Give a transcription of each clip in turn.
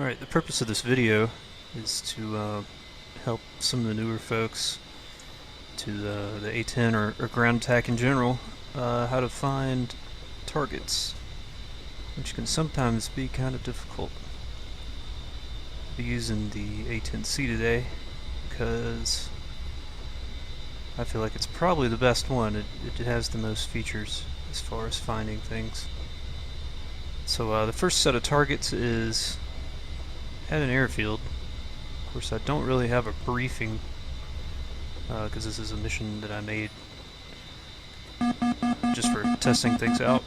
Alright, the purpose of this video is to help some of the newer folks to the A-10 or ground attack in general how to find targets, which can sometimes be kind of difficult. I'll be using the A-10C today because I feel like it's probably the best one. It has the most features as far as finding things. So the first set of targets is at an airfield. Of course, I don't really have a briefing because this is a mission that I made just for testing things out.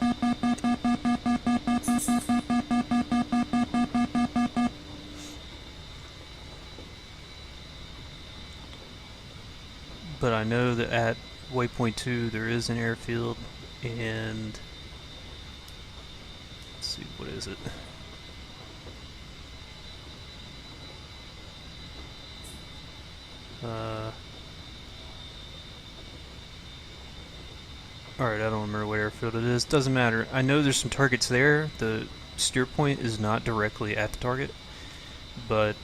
But I know that at waypoint 2 there is an airfield, and let's see, what is it? Alright, I don't remember what airfield it is. Doesn't matter. I know there's some targets there. The steer point is not directly at the target, but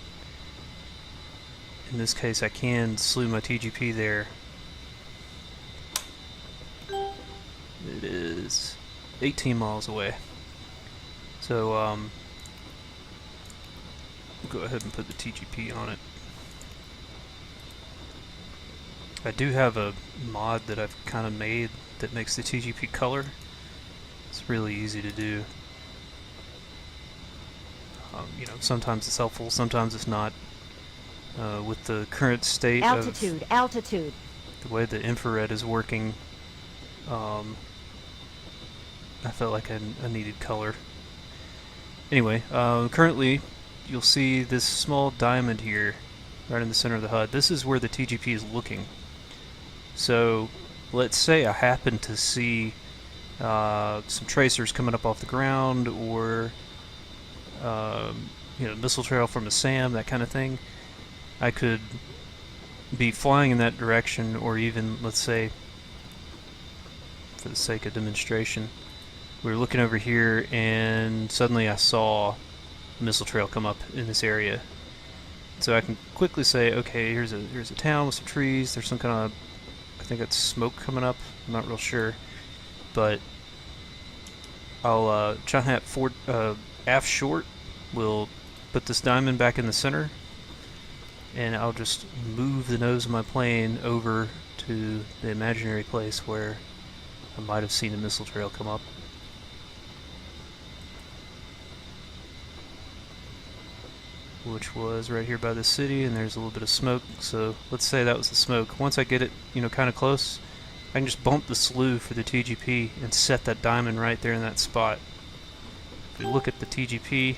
in this case I can slew my TGP there. It is 18 miles away. So go ahead and put the TGP on it. I do have a mod that I've kind of made that makes the TGP color. It's really easy to do. You know, sometimes it's helpful, sometimes it's not. With the current state of altitude, the way the infrared is working, I felt like I needed color. Anyway, currently you'll see this small diamond here right in the center of the HUD. This is where the TGP is looking. So let's say I happen to see some tracers coming up off the ground, or you know, missile trail from a SAM, that kind of thing. I could be flying in that direction, or even, let's say, for the sake of demonstration, we were looking over here and suddenly I saw a missile trail come up in this area. So I can quickly say, okay, here's a town with some trees, there's some kind of, I think it's smoke coming up, I'm not real sure, but I'll John Hat forward, aft short will put this diamond back in the center, and I'll just move the nose of my plane over to the imaginary place where I might have seen a missile trail come up. Which was right here by the city, and there's a little bit of smoke, so let's say that was the smoke. Once I get it, you know, kind of close, I can just bump the slew for the TGP and set that diamond right there in that spot. If we look at the TGP,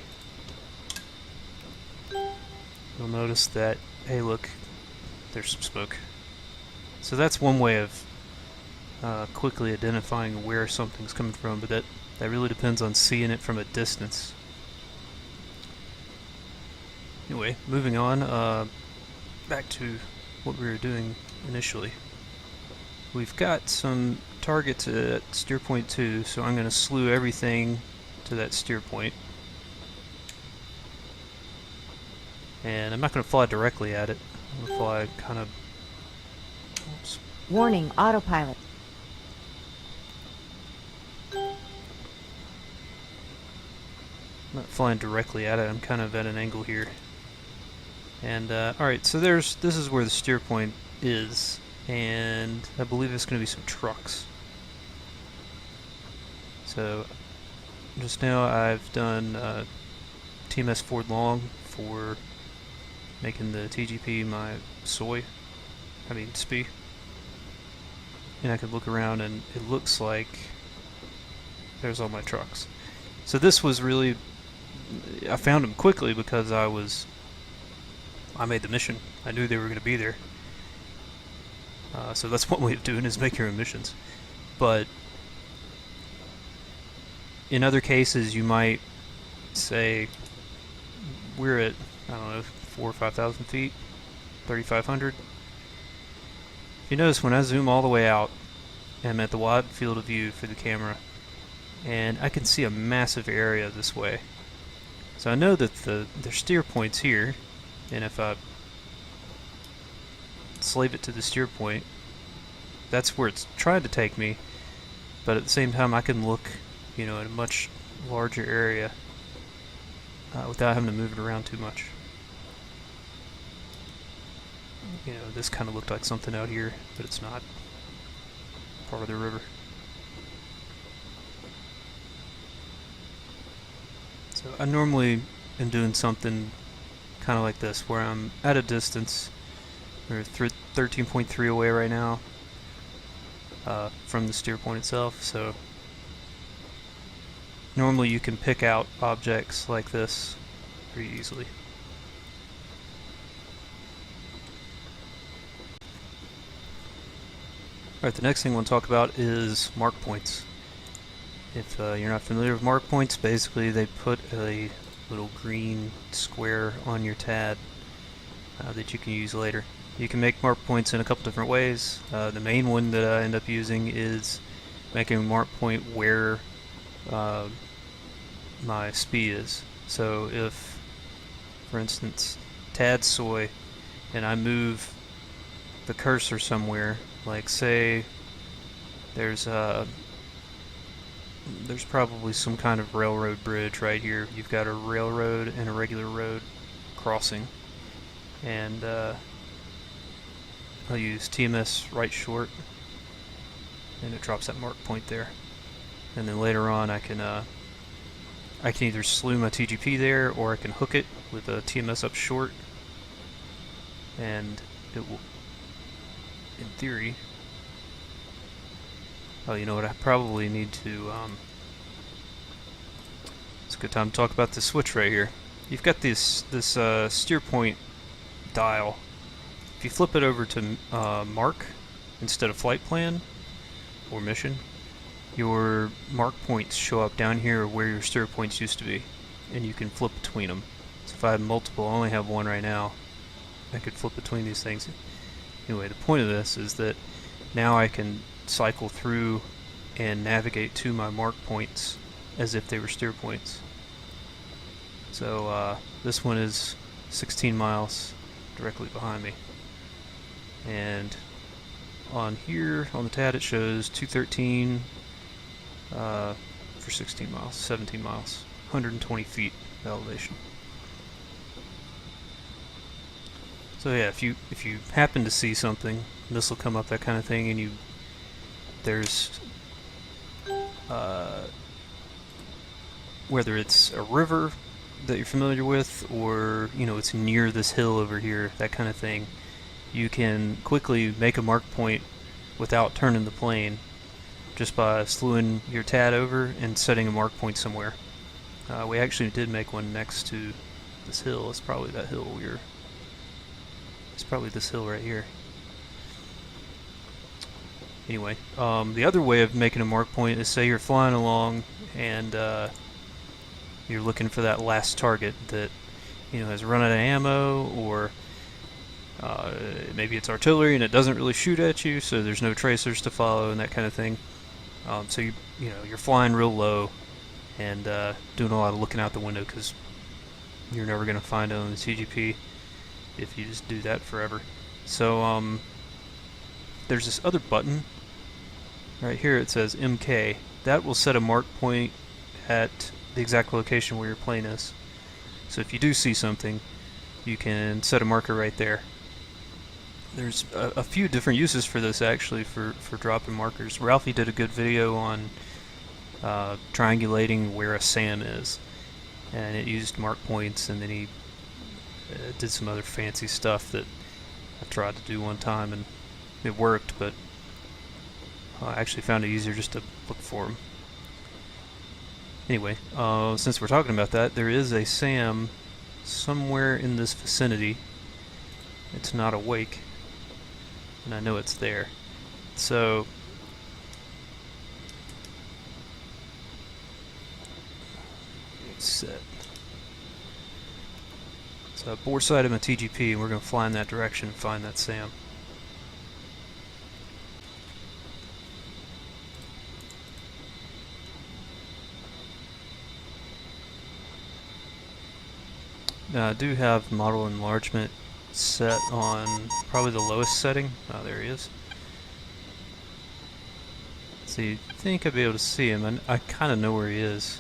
you'll notice that, hey look, there's some smoke. So that's one way of quickly identifying where something's coming from, but that really depends on seeing it from a distance. Anyway, moving on, back to what we were doing initially. We've got some targets at steer point 2, so I'm going to slew everything to that steer point. And I'm not going to fly directly at it. I'm going to fly kind of... Oops. warning, autopilot. I'm not flying directly at it, I'm kind of at an angle here. And alright, so this is where the steer point is, and I believe there's going to be some trucks. So just now I've done TMS forward long for making the TGP my SPI, and I can look around and it looks like there's all my trucks. So this was really, I found them quickly because I made the mission. I knew they were going to be there. So that's one way of doing it, is make your own missions. But in other cases you might say, we're at, I don't know, 4,000 or 5,000 feet, 3,500. If you notice, when I zoom all the way out, I'm at the wide field of view for the camera, and I can see a massive area this way. So I know that their steer point's here, and if I slave it to the steer point, that's where it's trying to take me. But at the same time, I can look, you know, at a much larger area without having to move it around too much. You know, this kind of looked like something out here, but it's not part of the river. So I normally am doing something kind of like this, where I'm at a distance. We're 13.3 away right now from the steer point itself, so normally you can pick out objects like this pretty easily. Alright, the next thing I want to talk about is mark points. If you're not familiar with mark points, basically they put a little green square on your TAD that you can use later. You can make mark points in a couple different ways. The main one that I end up using is making a mark point where my SPI is. So if, for instance, TAD soy, and I move the cursor somewhere, like say there's probably some kind of railroad bridge right here. You've got a railroad and a regular road crossing, and I'll use TMS right short, and it drops that mark point there. And then later on, I can either slew my TGP there, or I can hook it with a TMS up short, and it will, in theory. Oh, you know what? I probably need to. It's a good time to talk about the switch right here. You've got this steer point dial. If you flip it over to mark instead of flight plan or mission, your mark points show up down here where your steer points used to be, and you can flip between them. So if I have multiple, I only have one right now, I could flip between these things. Anyway, the point of this is that now I can cycle through and navigate to my mark points as if they were steer points. So this one is 16 miles directly behind me, and on here on the TAD it shows 213 for 16 miles, 17 miles, 120 feet elevation. So yeah, if you happen to see something, this will come up, that kind of thing, and there's whether it's a river that you're familiar with, or you know it's near this hill over here, that kind of thing, you can quickly make a mark point without turning the plane, just by slewing your TAD over and setting a mark point somewhere. We actually did make one next to this hill. It's probably that hill it's probably this hill right here. Anyway, the other way of making a mark point is, say you're flying along and you're looking for that last target that has run out of ammo, or maybe it's artillery and it doesn't really shoot at you, so there's no tracers to follow and that kind of thing. So you're flying real low and doing a lot of looking out the window, because you're never going to find it on the TGP if you just do that forever. So there's this other button right here. It says MK. That will set a mark point at the exact location where your plane is. So if you do see something, you can set a marker right there. There's a few different uses for this, actually, for dropping markers. Ralphie did a good video on triangulating where a SAM is, and it used mark points, and then he did some other fancy stuff that I tried to do one time, and it worked, but I actually found it easier just to look for them. Anyway, since we're talking about that, there is a SAM somewhere in this vicinity. It's not awake, and I know it's there. So set. So bore side of my TGP, and we're going to fly in that direction and find that SAM. Now I do have model enlargement set on probably the lowest setting. Oh, there he is. So you think I'd be able to see him, and I kind of know where he is.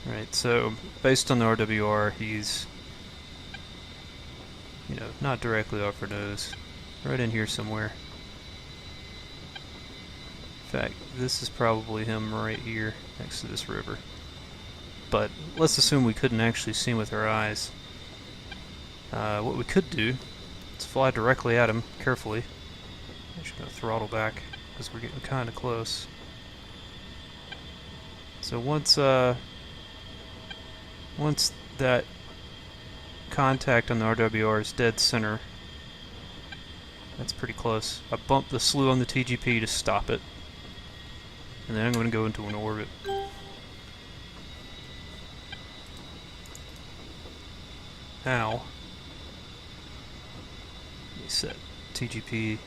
Right, so based on the RWR, he's, you know, not directly off our nose. Right in here somewhere. In fact, this is probably him right here next to this river. But let's assume we couldn't actually see him with our eyes. What we could do is fly directly at him, carefully. I'm just going to throttle back because we're getting kind of close. So once that contact on the RWR is dead center, that's pretty close. I bumped the slew on the TGP to stop it. And then I'm going to go into an orbit. Now, let me set TGP,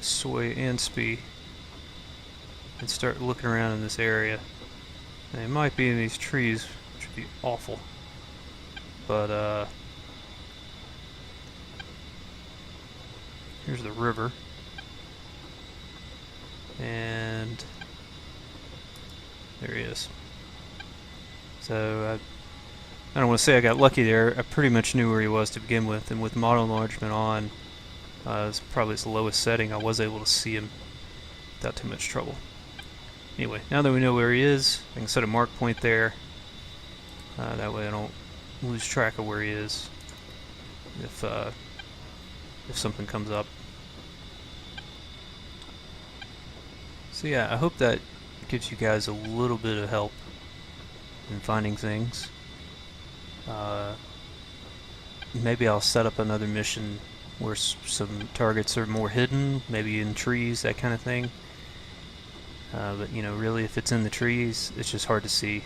soy, and SPI, and start looking around in this area. And it might be in these trees, which would be awful. But, here's the river. And there he is. So I don't want to say I got lucky there. I pretty much knew where he was to begin with, and with model enlargement on, it's probably its lowest setting, I was able to see him without too much trouble. Anyway, now that we know where he is, I can set a mark point there. That way I don't lose track of where he is if something comes up. So yeah, I hope that gives you guys a little bit of help in finding things. Maybe I'll set up another mission where some targets are more hidden, maybe in trees, that kind of thing. But you know, really, if it's in the trees, it's just hard to see.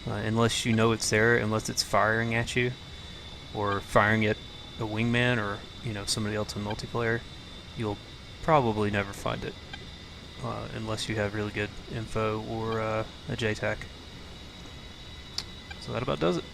Unless you know it's there, unless it's firing at you, or firing at a wingman, or you know, somebody else in multiplayer, you'll probably never find it. Unless you have really good info or a JTAC. So that about does it.